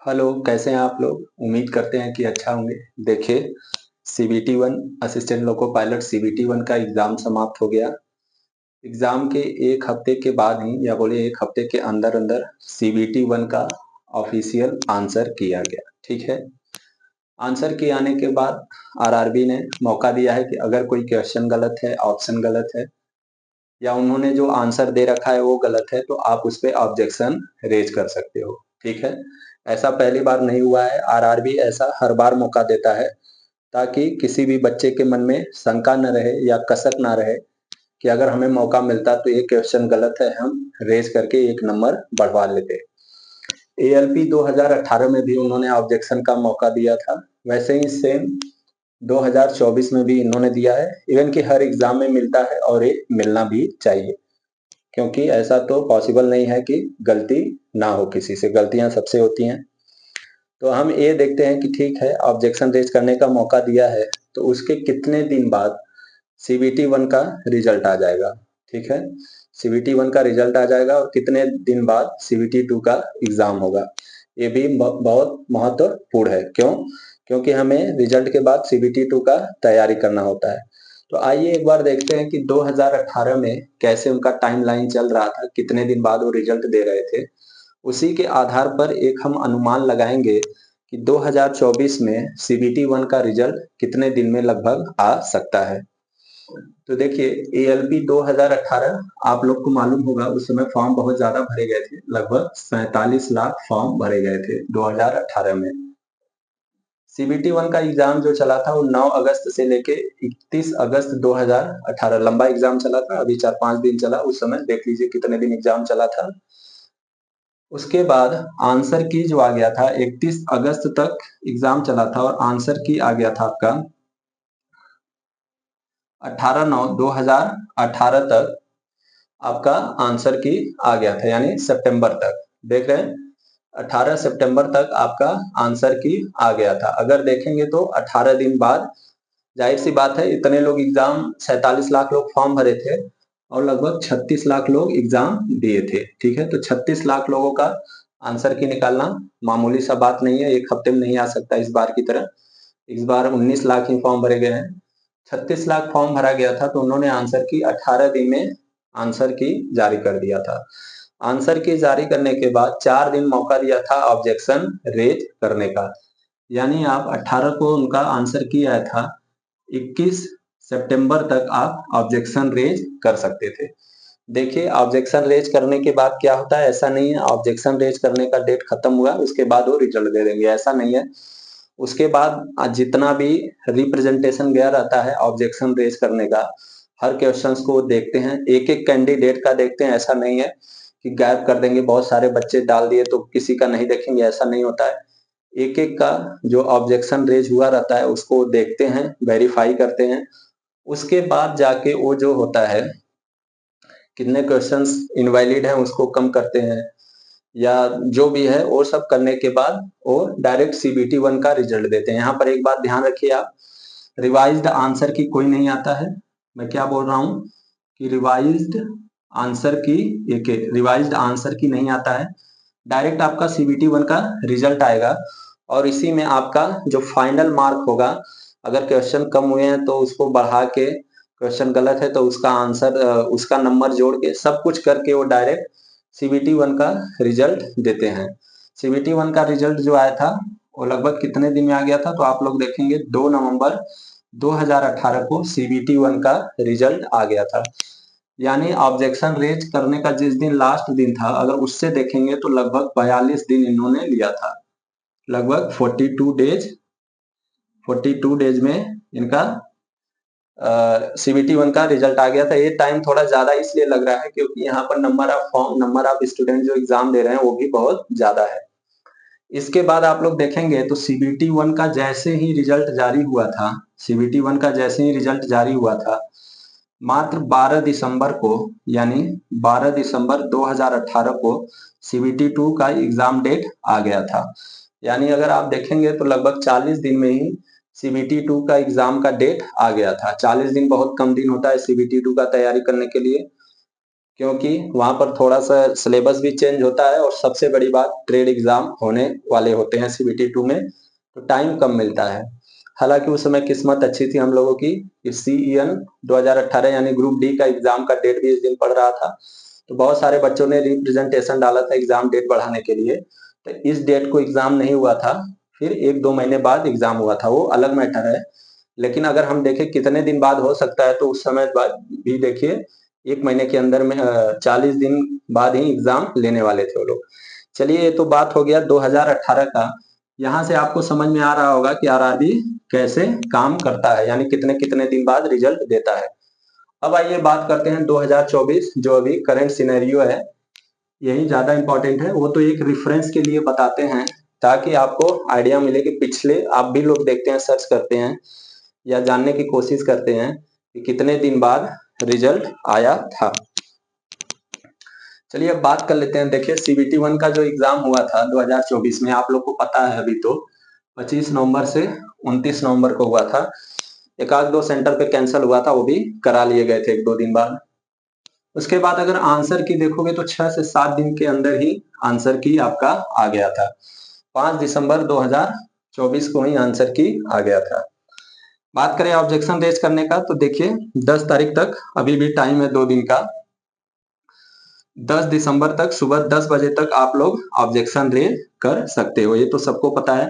Hello, कैसे हैं आप लोग? उम्मीद करते हैं कि अच्छा होंगे। देखिए, CBT one assistant loco pilot CBT one का एग्ज़ाम समाप्त हो गया। एग्ज़ाम के 1 हफ्ते के बाद ही या बोलिए 1 हफ्ते के अंदर-अंदर सीबीटी वन का ऑफ़िशियल आंसर किया गया, ठीक है? आंसर के आने के बाद आरआरबी ने मौका दिया है कि अगर कोई क्वेश्चन गलत है, ऑप्शन गलत है या उन्होंने जो आंसर दे रखा है वो गलत है, तो आप उस पे ऑब्जेक्शन रेज़ कर सकते हो, ठीक है? ऐसा पहली बार नहीं हुआ है, आरआरबी ऐसा हर बार मौका देता है, ताकि किसी भी बच्चे के मन में शंका न रहे या कसक ना रहे कि अगर हमें मौका मिलता तो ये क्वेश्चन गलत है, हम रेज़ करके 1 नंबर बढ़वा लेते। एएलपी 2018 में भी उन्होंने ऑब्जेक्शन का मौका दिया था, वैसे ही सेम 2024 में भी इन्होंने दिया है। इवन कि हर एग्ज़ाम में मिलता है और ये मिलना भी चाहिए, क्योंकि ऐसा तो पॉसिबल नहीं है कि गलती ना हो किसी से, गलतियाँ सबसे होती हैं। तो हम ये देखते हैं कि ठीक है, ऑब्जेक्शन रेज़ करने का मौका दिया है, तो उसके कितने दिन बाद सीबीटी वन का रिजल्ट आ जाएगा, ठीक है? सीबीटी वन का रिजल्ट आ जाएगा और कितने दिन बाद सीबीटी टू का एग्ज़ाम होगा। ये भी बहुत महत्वपूर्ण है। क्यों? क्योंकि हमें रिजल्ट के बाद सीबीटी टू का तैयारी करना होता है। तो आइए एक बार देखते हैं कि 2018 में कैसे उनका टाइमलाइन चल रहा था, कितने दिन बाद वो रिजल्ट दे रहे थे। उसी के आधार पर एक हम अनुमान लगाएँगे कि 2024 में सीबीटी वन का रिजल्ट कितने दिन में लगभग आ सकता है। तो देखिए, एएलपी 2018 आप लोग को मालूम होगा, उस समय फॉर्म बहुत ज़्यादा भरे गए थे, लगभग 47 लाख फॉर्म भरे गए थे 2018 में। सीबीटी वन का एग्ज़ाम जो चला था वो 9 अगस्त से लेके 31 अगस्त 2018 लंबा एग्ज़ाम चला था, अभी 4-5 दिन चला, उस समय देख लीजिए कितने दिन एग्ज़ाम चला था। उसके बाद आंसर की जो आ गया था 31 अगस्त तक एग्ज़ाम चला था और आंसर की आ गया था आपका 18/9/2018 तक आपका आंसर की आ गया था, यानी सितंबर तक। देख रहे हैं? 18 सितंबर तक आपका आंसर की आ गया था। अगर देखेंगे तो 18 दिन बाद ज़ाहिर-सी बात है, इतने लोग एग्ज़ाम 47 लाख लोग फॉर्म भरे थे और लगभग 36 लाख लोग एग्ज़ाम दिए थे, ठीक है? तो 36 लाख लोगों का आंसर की निकालना मामूली सा बात नहीं है, 1 हफ्ते में नहीं आ सकता इस बार की तरह। इस बार 19 लाख ही फॉर्म भरे गए हैं। 36 लाख फॉर्म भरा गया था, तो उन्होंने आंसर की 18 दिन में आंसर की जारी कर दिया था। आंसर की जारी करने के बाद 4 दिन मौका दिया था ऑब्जेक्शन रेज़ करने का। यानी आप 18 को उनका आंसर की आया था, 21 सितंबर तक आप ऑब्जेक्शन रेज़ कर सकते थे। देखिए, ऑब्जेक्शन रेज़ करने के बाद क्या होता है, ऐसा नहीं है ऑब्जेक्शन रेज़ करने का डेट खत्म हुआ, उसके बाद वो रिजल्ट दे देंगे, ऐसा नहीं है। उसके बाद जितना भी रिप्रेजेंटेशन गया रहता है ऑब्जेक्शन रेज़ करने का, हर क्वेश्चंस को देखते हैं, एक-एक कैंडिडेट का देखते हैं, ऐसा नहीं है कि गायब कर देंगे, बहुत सारे बच्चे डाल दिए तो किसी का नहीं देखेंगे, ऐसा नहीं होता है। एक-एक का जो ऑब्जेक्शन रेज़ हुआ रहता है उसको देखते हैं, वेरीफाई करते हैं, उसके बाद जाके वो जो होता है, कितने क्वेश्चंस इनवैलिड हैं उसको कम करते हैं या जो भी है वो सब करने के बाद वो डायरेक्ट सीबीटी वन का रिजल्ट देते हैं। यहाँ पर एक बात ध्यान रखिए आप, रिवाइज्ड आंसर की कोई नहीं आता है। मैं क्या बोल रहा हूँ कि रिवाइज्ड आंसर की नहीं आता है, डायरेक्ट आपका सीबीटी वन का रिजल्ट आएगा और इसी में आपका जो फाइनल मार्क होगा, अगर क्वेश्चन कम हुए हैं तो उसको बढ़ा के, क्वेश्चन गलत है तो उसका आंसर उसका नंबर जोड़ के सब कुछ करके वो डायरेक्ट सीबीटी वन का रिजल्ट देते हैं। सीबीटी वन का रिजल्ट जो आया था वो लगभग कितने दिन में आ गया था, तो आप लोग देखेंगे 2 नवंबर 2018 को सीबीटी वन का रिजल्ट आ गया था। यानी ऑब्जेक्शन रेज करने का जिस दिन लास्ट दिन था, अगर उससे देखेंगे तो लगभग 42 दिन इन्होंने लिया था, लगभग 42 डेज में इनका सीबीटी वन का रिजल्ट आ गया था। ये टाइम थोड़ा ज्यादा इसलिए लग रहा है क्योंकि यहाँ पर नंबर ऑफ स्टूडेंट जो एग्जाम दे रहे हैं वो भी बहुत ज्यादा है। इसके बाद आप लोग देखेंगे तो सीबीटी वन का जैसे ही रिजल्ट जारी हुआ था, सीबीटी वन का जैसे ही रिजल्ट जारी हुआ था, मात्र 12 दिसंबर को, यानी 12 दिसंबर 2018 को सीबीटी टू का एग्जाम डेट आ गया था। यानी अगर आप देखेंगे तो लगभग 40 दिन में ही सीबीटी टू का एग्जाम का डेट आ गया था। 40 दिन बहुत कम दिन होता है सीबीटी टू का तैयारी करने के लिए। क्योंकि वहां पर थोड़ा सा सिलेबस भी चेंज होता है और सबसे बड़ी बात ट्रेड एग्जाम होने वाले होते हैं CBT 2 में, तो टाइम कम मिलता है। हालांकि उस समय किस्मत अच्छी थी हम लोगों की कि CEN 2018 यानी ग्रुप डी का एग्जाम का डेट भी इस दिन पड़ रहा था, तो बहुत सारे बच्चों ने रिप्रेजेंटेशन डाला था एग्जाम डेट बढ़ाने के लिए, तो इस डेट को एग्जाम नहीं हुआ था, फिर 1-2 महीने बाद एग्जाम हुआ था, वो अलग मैटर है। लेकिन अगर हम देखें कितने दिन बाद हो सकता है, तो उस समय बाद भी देखिए 1 महीने के अंदर में 40 दिन बाद ही एग्जाम लेने वाले थे वो लोग। चलिए ये तो बात हो गया 2018 का। यहाँ से आपको समझ में आ रहा होगा कि RRB कैसे काम करता है, यानी कितने कितने दिन बाद रिजल्ट देता है। अब आइए बात करते हैं 2024 जो अभी करंट सिनेरियो है, यही ज्यादा इंपॉर्टेंट है। वो तो एक रेफरेंस के लिए बताते हैं ताकि आपको आइडिया मिले कि पिछले आप भी लोग देखते हैं, सर्च करते हैं या जानने की कोशिश करते हैं कि कितने दिन बाद रिजल्ट आया था। चलिए अब बात कर लेते हैं। देखिए CBT 1 का जो एग्जाम हुआ था 2024 में, आप लोग को पता है अभी तो 25 नवंबर से 29 नवंबर को हुआ था। एक आध दो सेंटर पे कैंसिल हुआ था, वो भी करा लिए गए थे 1-2 दिन बाद। उसके बाद अगर आंसर की देखोगे तो 6 से 7 दिन के अंदर ही आंसर की आपका आ गया था। 5 दिसंबर 2024 को ही आंसर की आ गया था। बात करें ऑब्जेक्शन रेज करने का, तो देखिए 10 तारीख तक अभी भी टाइम है 2 दिन का। 10 दिसंबर तक सुबह 10 बजे तक आप लोग ऑब्जेक्शन रेज कर सकते हो, ये तो सबको पता है।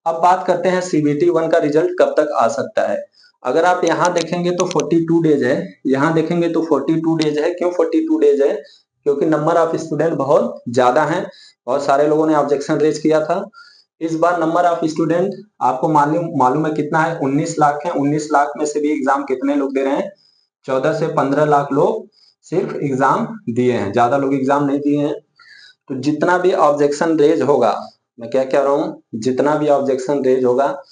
अब बात करते हैं CBT 1 का रिजल्ट कब तक आ सकता है। अगर आप यहाँ देखेंगे तो 42 डेज है, यहाँ देखेंगे तो 42 डेज है। क्यों 42 डेज है? क्योंकि नंबर ऑफ स्टूडेंट बहुत ज्यादा है, बहुत सारे लोगों ने ऑब्जेक्शन रेज किया था। इस बार नंबर ऑफ स्टूडेंट आपको मालूम है कितना है? 19 लाख है। 19 लाख में से भी एग्जाम कितने लोग दे रहे हैं? 14 से 15 लाख लोग सिर्फ एग्जाम दिए हैं, ज्यादा लोग एग्जाम नहीं दिए हैं। तो जितना भी ऑब्जेक्शन रेज होगा, मैं क्या कह रहा हूँ, जितना भी ऑब्जेक्शन रेज होगा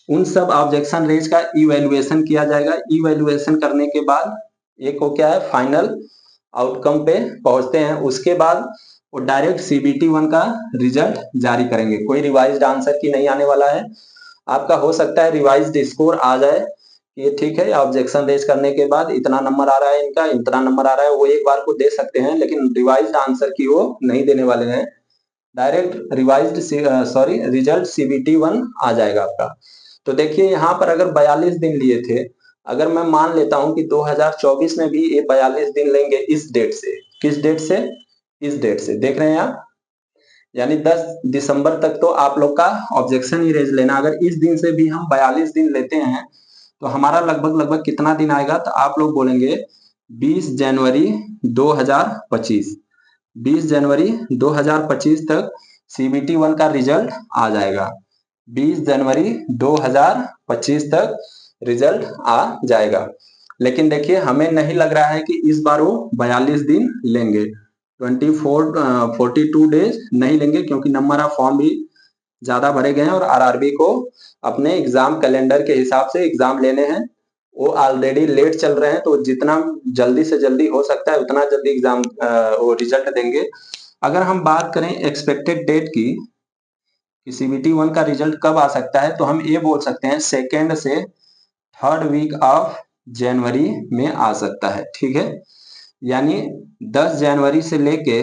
उन सब ऑब्जेक्शन रेज का इवैल्यूएशन किया जाएगा। इवैल्यूएशन करने के बाद एक वो क्या है, फाइनल आउटकम पे पहुंचते हैं। उसके बाद वो डायरेक्ट CBT 1 का रिजल्ट जारी करेंगे। कोई रिवाइज्ड आंसर की नहीं आने वाला है। आपका हो सकता है रिवाइज्ड स्कोर आ जाए, ये ठीक है, ऑब्जेक्शन रेज करने के बाद इतना नंबर आ रहा है, इनका इतना नंबर आ रहा है, वो एक बार को दे सकते हैं, लेकिन रिवाइज्ड आंसर की वो नहीं देने वाले हैं। डायरेक्ट रिवाइज्ड रिजल्ट CBT 1 आ जाएगा आपका। तो देखिए यहाँ पर अगर 42 दिन लिए थे, अगर मैं मान लेता हूं कि 2024 में भी ये 42 दिन लेंगे इस डेट से, किस डेट से? इस डेट से, देख रहे हैं आप, यानी 10 दिसंबर तक तो आप लोग का ऑब्जेक्शन ही रेज लेना। अगर इस दिन से भी हम 42 दिन लेते हैं तो हमारा लगभग कितना दिन आएगा? तो आप लोग बोलेंगे 20 जनवरी 2025। 20 जनवरी 2025 तक CBT 1 का रिजल्ट आ जाएगा। 20 जनवरी 2025 तक रिजल्ट आ जाएगा। लेकिन देखिए हमें नहीं लग रहा है कि इस बार वो 42 दिन लेंगे, 42 डेज नहीं लेंगे, क्योंकि नंबर ऑफ फॉर्म भी ज्यादा भरे गए हैं और RRB को अपने एग्जाम कैलेंडर के हिसाब से एग्जाम लेने हैं। वो ऑलरेडी लेट चल रहे हैं, तो जितना जल्दी से जल्दी हो सकता है उतना जल्दी एग्जाम वो रिजल्ट देंगे। अगर हम बात करें एक्सपेक्टेड डेट की कि CBT 1 का रिजल्ट कब आ सकता है, तो हम ये बोल सकते हैं 2nd से 3rd वीक ऑफ जनवरी में आ सकता है, ठीक है। यानी 10 जनवरी से लेके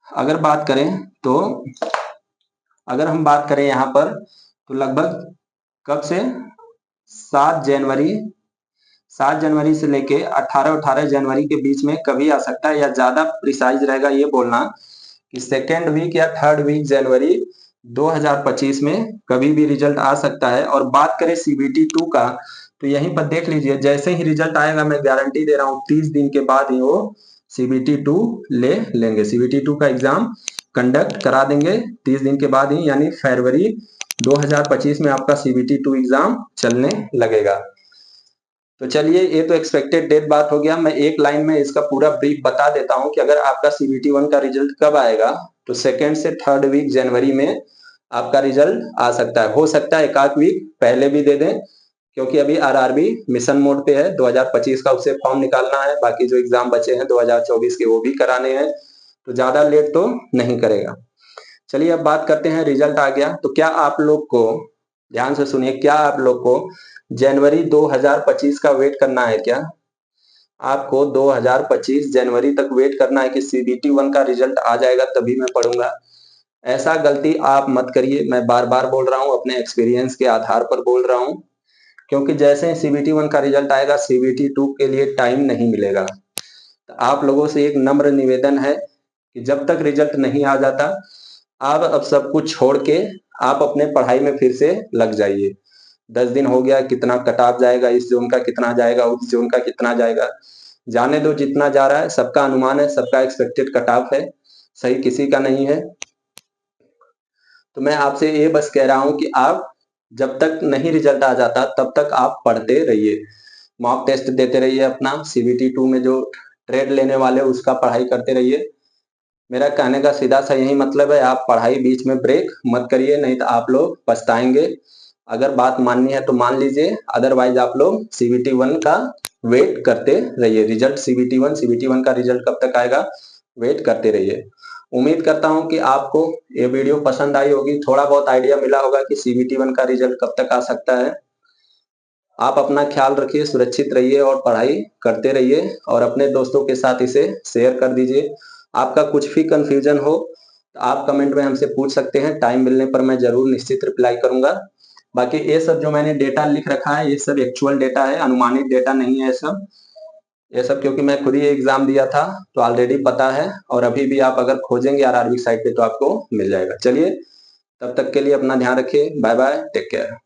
अगर बात करें तो अगर हम बात करें यहाँ पर तो लगभग कब से 7 जनवरी से लेके 18 जनवरी के बीच में कभी आ सकता है, या ज्यादा प्रिसाइज रहेगा ये बोलना कि 2nd वीक या 3rd वीक जनवरी 2025 में कभी भी रिजल्ट आ सकता है। और बात करें CBT 2 का, तो यहीं पर देख लीजिए, जैसे ही रिजल्ट आएगा मैं गारंटी दे रहा हूँ 30 दिन के बाद ही वो CBT 2 ले लेंगे। CBT 2 का एग्जाम कंडक्ट करा देंगे 30 दिन के बाद ही, यानी फरवरी 2025 में आपका CBT 2 एग्जाम चलने लगेगा। तो चलिए ये तो एक्सपेक्टेड डेट बात हो गया। मैं एक लाइन में इसका पूरा ब्रीफ बता देता हूं कि अगर आपका CBT 1 का रिजल्ट कब आएगा, तो 2nd से 3rd वीक जनवरी में आपका रिजल्ट आ सकता है। हो सकता है एक आध वीक पहले भी दे दें, क्योंकि अभी RRB मिशन मोड पे है। 2025 का उससे फॉर्म निकालना है, बाकी जो एग्जाम बचे हैं 2024 के वो भी कराने हैं, तो ज्यादा लेट तो नहीं करेगा। चलिए अब बात करते हैं, रिजल्ट आ गया तो क्या आप लोग को, ध्यान से सुनिए, क्या आप लोग को जनवरी 2025 का वेट करना है क्या? आपको 2025 जनवरी तक वेट करना है कि CBT 1 का रिजल्ट आ जाएगा तभी मैं पढ़ूंगा। ऐसा गलती आप मत करिए। मैं बार बार बोल रहा हूँ, अपने एक्सपीरियंस के आधार पर बोल रहा हूँ, क्योंकि जैसे ही CBT 1 का रिजल्ट आएगा CBT 2 के लिए टाइम नहीं मिलेगा। तो आप लोगों से एक नम्र निवेदन है कि जब तक रिजल्ट नहीं आ जाता आप अब सब कुछ छोड़ के आप अपने पढ़ाई में फिर से लग जाइए। 10 दिन हो गया, कितना कट ऑफ जाएगा, इस जोन का कितना जाएगा, उस जोन का कितना जाएगा, जाने दो। जितना जा रहा है सबका अनुमान है, सबका एक्सपेक्टेड कट ऑफ है, सही किसी का नहीं है। तो मैं आपसे ये बस कह रहा हूं कि आप जब तक नहीं रिजल्ट आ जाता तब तक आप पढ़ते रहिए, मॉक टेस्ट देते रहिए, अपना CBT 2 में जो ट्रेड लेने वाले उसका पढ़ाई करते रहिए। मेरा कहने का सीधा सा यही मतलब है, आप पढ़ाई बीच में ब्रेक मत करिए, नहीं तो आप लोग पछताएंगे। अगर बात माननी है तो मान लीजिए, अदरवाइज आप लोग CBT 1 का वेट करते रहिए। रिजल्ट CBT 1 का रिजल्ट कब तक आएगा, वेट करते रहिए। उम्मीद करता हूं कि आपको ये वीडियो पसंद आई होगी, थोड़ा बहुत आइडिया मिला होगा कि CBT 1 का रिजल्ट कब तक आ सकता है। आप अपना ख्याल रखिए, सुरक्षित रहिए और पढ़ाई करते रहिए, और अपने दोस्तों के साथ इसे शेयर कर दीजिए। आपका कुछ भी कंफ्यूजन हो तो आप कमेंट में हमसे पूछ सकते हैं, टाइम मिलने पर मैं जरूर निश्चित रिप्लाई करूंगा। बाकी ये सब जो मैंने डेटा लिख रखा है ये सब एक्चुअल डेटा है, अनुमानित डेटा नहीं है ये सब क्योंकि मैं खुद ही एग्जाम दिया था तो ऑलरेडी पता है, और अभी भी आप अगर खोजेंगे RRB साइट पे तो आपको मिल जाएगा। चलिए, तब तक के लिए अपना ध्यान रखिए। Bye bye, take care.